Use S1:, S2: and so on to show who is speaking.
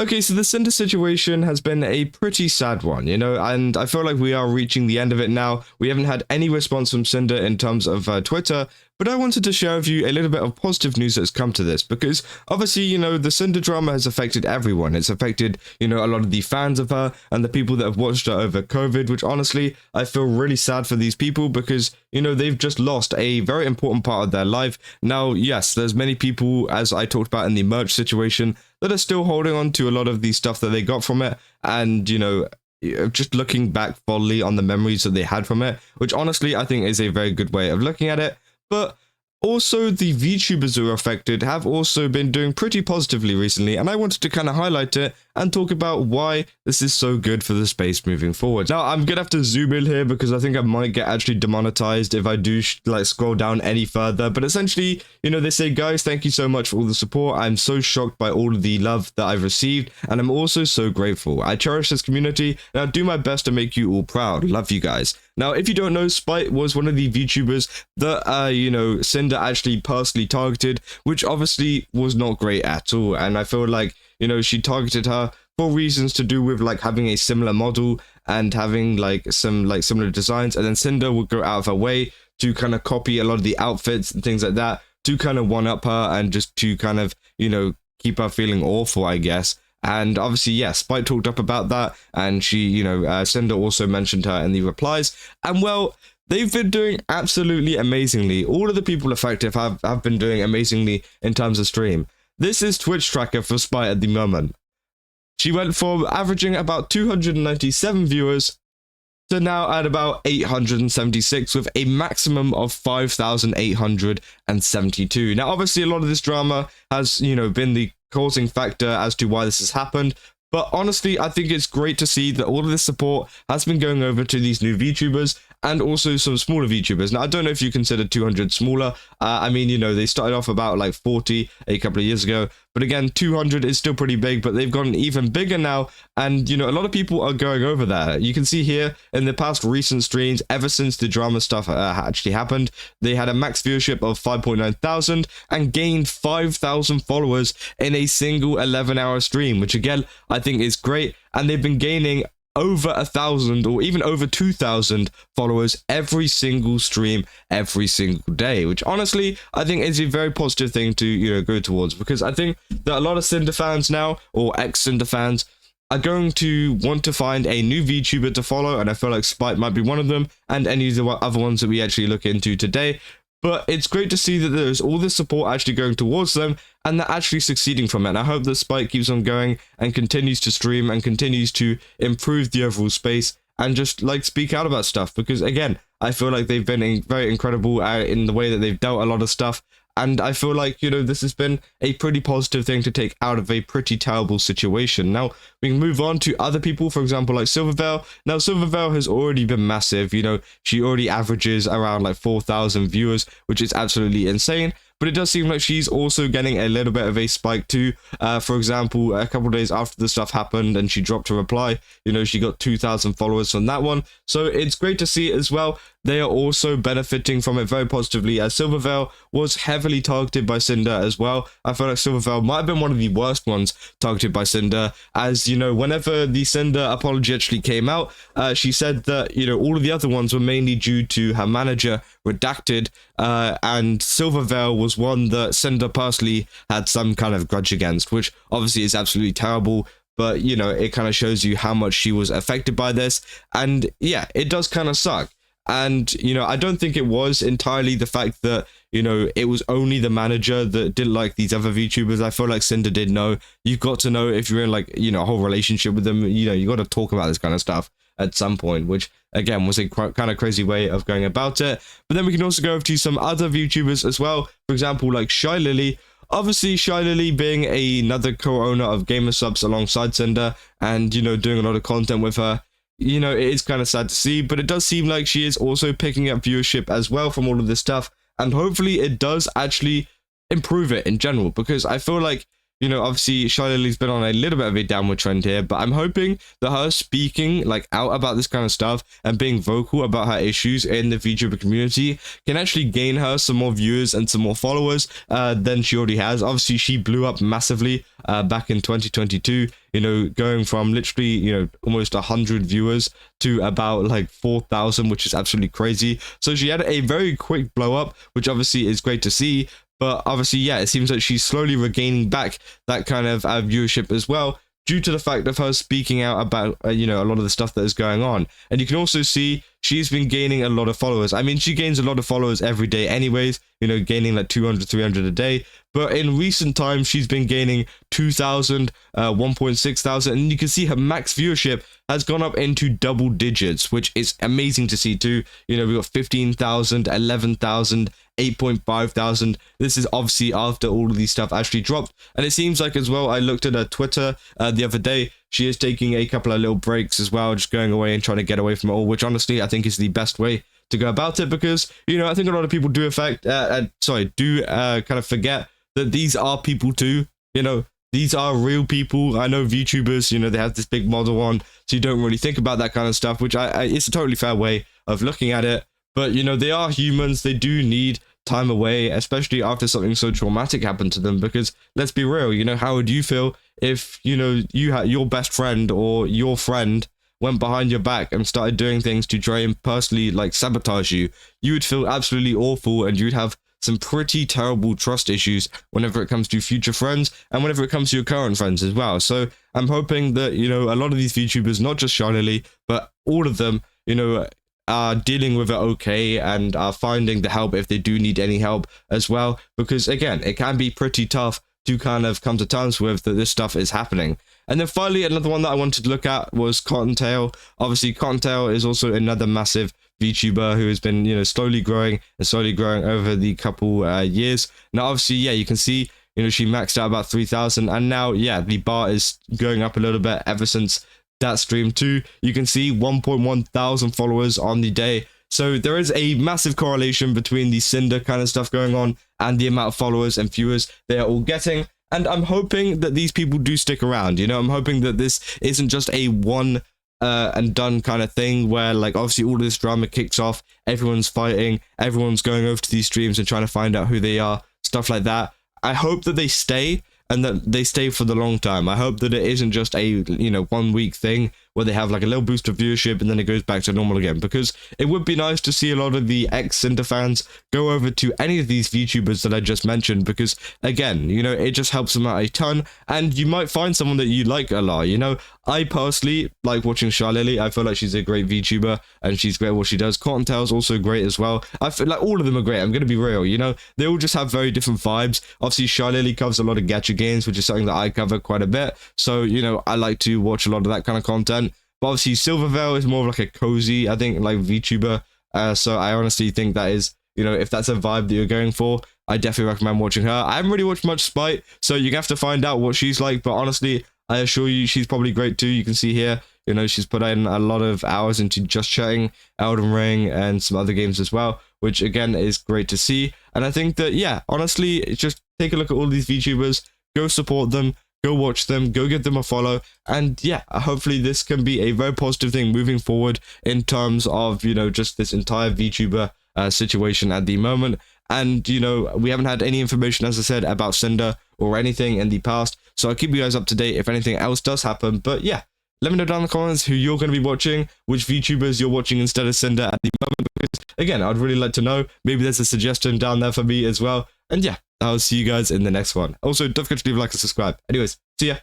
S1: Okay, so the Cinder situation has been a pretty sad one, and I feel like we are reaching the end of it now. We haven't had any response from Cinder in terms of Twitter, but I wanted to share with you a little bit of positive news that's come to this, because obviously, the Cinder drama has affected everyone. It's affected, a lot of the fans of her and the people that have watched her over COVID, which honestly, I feel really sad for these people because, they've just lost a very important part of their life. Now, yes, there's many people, as I talked about in the merch situation, that are still holding on to a lot of the stuff that they got from it, and just looking back fondly on the memories that they had from it, which honestly I think is a very good way of looking at it. But also, the VTubers who are affected have also been doing pretty positively recently, and I wanted to kind of highlight it and talk about why this is so good for the space moving forward. Now, I'm gonna have to zoom in here because I think I might get actually demonetized if I do scroll down any further, but essentially, they say, guys, thank you so much for all the support. I'm so shocked by all of the love that I've received, and I'm also so grateful. I cherish this community, and I'll do my best to make you all proud. Love you guys. Now, if you don't know, Spite was one of the VTubers that, Cinder actually personally targeted, which obviously was not great at all. And I feel like, she targeted her for reasons to do with having a similar model and having some similar designs. And then Cinder would go out of her way to kind of copy a lot of the outfits and things like that to kind of one up her and just to kind of, keep her feeling awful, I guess. And obviously, yes, Spike talked up about that, and she, Cinder also mentioned her in the replies, and well, they've been doing absolutely amazingly. All of the people affected have been doing amazingly in terms of stream. This is Twitch tracker for Spike at the moment. She went from averaging about 297 viewers to now at about 876 with a maximum of 5,872. Now, obviously, a lot of this drama has, been the causing factor as to why this has happened, but honestly, I think it's great to see that all of this support has been going over to these new VTubers and also some smaller VTubers. Now, I don't know if you consider 200 smaller. I mean, they started off about 40 a couple of years ago, but again, 200 is still pretty big, but they've gotten even bigger now, and a lot of people are going over there. You can see here in the past recent streams, ever since the drama stuff actually happened, they had a max viewership of 5.9 thousand and gained 5,000 followers in a single 11-hour stream, which again, I think is great, and they've been gaining over 1,000 or even over 2,000 followers every single stream, every single day, which honestly I think is a very positive thing to go towards, because I think that a lot of Cinder fans now, or ex-Cinder fans, are going to want to find a new VTuber to follow, and I feel like Spike might be one of them, and any of the other ones that we actually look into today. But it's great to see that there's all this support actually going towards them, and they're actually succeeding from it. And I hope that Spike keeps on going and continues to stream and continues to improve the overall space and just speak out about stuff. Because again, I feel like they've been very incredible in the way that they've dealt a lot of stuff. And I feel like, this has been a pretty positive thing to take out of a pretty terrible situation. Now, we can move on to other people, for example, like Silvervale. Now, Silvervale has already been massive. She already averages around 4,000 viewers, which is absolutely insane. But it does seem like she's also getting a little bit of a spike too. For example, a couple of days after the stuff happened and she dropped a reply, she got 2,000 followers from that one. So it's great to see it as well. They are also benefiting from it very positively, as Silvervale was heavily targeted by Cinder as well. I feel like Silvervale might have been one of the worst ones targeted by Cinder, as, whenever the Cinder apology actually came out, she said that, all of the other ones were mainly due to her manager, Redacted, and Silvervale was one that Cinder personally had some kind of grudge against, which obviously is absolutely terrible. But, it kind of shows you how much she was affected by this. And yeah, it does kind of suck. And, I don't think it was entirely the fact that, it was only the manager that didn't like these other VTubers. I feel like Cinder did know. You've got to know if you're in a whole relationship with them, you got to talk about this kind of stuff at some point, which again was a kind of crazy way of going about it. But then we can also go over to some other VTubers as well. For example, like Shylily. Obviously, Shylily being another co-owner of Gamer Subs alongside Cinder and, doing a lot of content with her, it is kind of sad to see, but it does seem like she is also picking up viewership as well from all of this stuff. And hopefully it does actually improve it in general, because I feel like, obviously Shylily's been on a little bit of a downward trend here, but I'm hoping that her speaking like out about this kind of stuff and being vocal about her issues in the VTuber community can actually gain her some more viewers and some more followers than she already has. Obviously, she blew up massively back in 2022, going from literally, almost 100 viewers to about like 4,000, which is absolutely crazy. So she had a very quick blow up, which obviously is great to see. But obviously, yeah, it seems like she's slowly regaining back that kind of viewership as well, due to the fact of her speaking out about, a lot of the stuff that is going on. And you can also see she's been gaining a lot of followers. I mean, she gains a lot of followers every day anyways, gaining like 200, 300 a day. But in recent times, she's been gaining 2,000, 1.6 thousand. And you can see her max viewership has gone up into double digits, which is amazing to see too. We've got 15,000, 11,000, 8.5 thousand. This is obviously after all of these stuff actually dropped. And it seems like as well, I looked at her Twitter the other day, she is taking a couple of little breaks as well, just going away and trying to get away from it all, which honestly I think is the best way to go about it, because I think a lot of people do kind of forget that these are people too. These are real people. I know VTubers, they have this big model on, so you don't really think about that kind of stuff, which it's a totally fair way of looking at it. But they are humans. They do need time away, especially after something so traumatic happened to them. Because let's be real, how would you feel if you had your best friend or your friend went behind your back and started doing things to try and personally like sabotage you? You would feel absolutely awful, and you'd have some pretty terrible trust issues whenever it comes to future friends and whenever it comes to your current friends as well. So I'm hoping that a lot of these VTubers, not just Shylily, but all of them, are dealing with it okay and are finding the help if they do need any help as well, because again, it can be pretty tough to kind of come to terms with that this stuff is happening. And then finally, another one that I wanted to look at was Cottontail. Obviously, Cottontail is also another massive VTuber who has been slowly growing over the couple years. Now obviously, yeah, you can see she maxed out about 3,000, and now the bar is going up a little bit ever since that stream too. You can see 1.1 thousand followers on the day. So there is a massive correlation between the Cinder kind of stuff going on and the amount of followers and viewers they are all getting. And I'm hoping that these people do stick around. I'm hoping that this isn't just a one and done kind of thing where like obviously all of this drama kicks off, everyone's fighting, everyone's going over to these streams and trying to find out who they are, stuff like that. I hope that they stay, and that they stay for the long time. I hope that it isn't just a 1 week thing where they have like a little boost of viewership and then it goes back to normal again, because it would be nice to see a lot of the ex-Cinder fans go over to any of these VTubers that I just mentioned, because again, it just helps them out a ton, and you might find someone that you like a lot. I personally like watching Shylily. I feel like she's a great VTuber and she's great at what she does. Cottontail's also great as well. I feel like all of them are great. I'm going to be real, they all just have very different vibes. Obviously, Shylily covers a lot of gacha games, which is something that I cover quite a bit. So, I like to watch a lot of that kind of content. But obviously, Silvervale is more of like a cozy, I think, like VTuber. So I honestly think that is, if that's a vibe that you're going for, I definitely recommend watching her. I haven't really watched much Spite, so you're going to have to find out what she's like. But honestly, I assure you, she's probably great too. You can see here, she's put in a lot of hours into Just Chatting, Elden Ring, and some other games as well, which again is great to see. And I think that, yeah, honestly, just take a look at all these VTubers, go support them, go watch them, go give them a follow, and yeah, hopefully this can be a very positive thing moving forward in terms of, just this entire VTuber situation at the moment. And, we haven't had any information, as I said, about Cinder or anything in the past, so I'll keep you guys up to date if anything else does happen. But yeah, let me know down in the comments who you're going to be watching, which VTubers you're watching instead of Cinder at the moment, because again, I'd really like to know. Maybe there's a suggestion down there for me as well. And yeah, I'll see you guys in the next one. Also, don't forget to leave a like and subscribe. Anyways, see ya.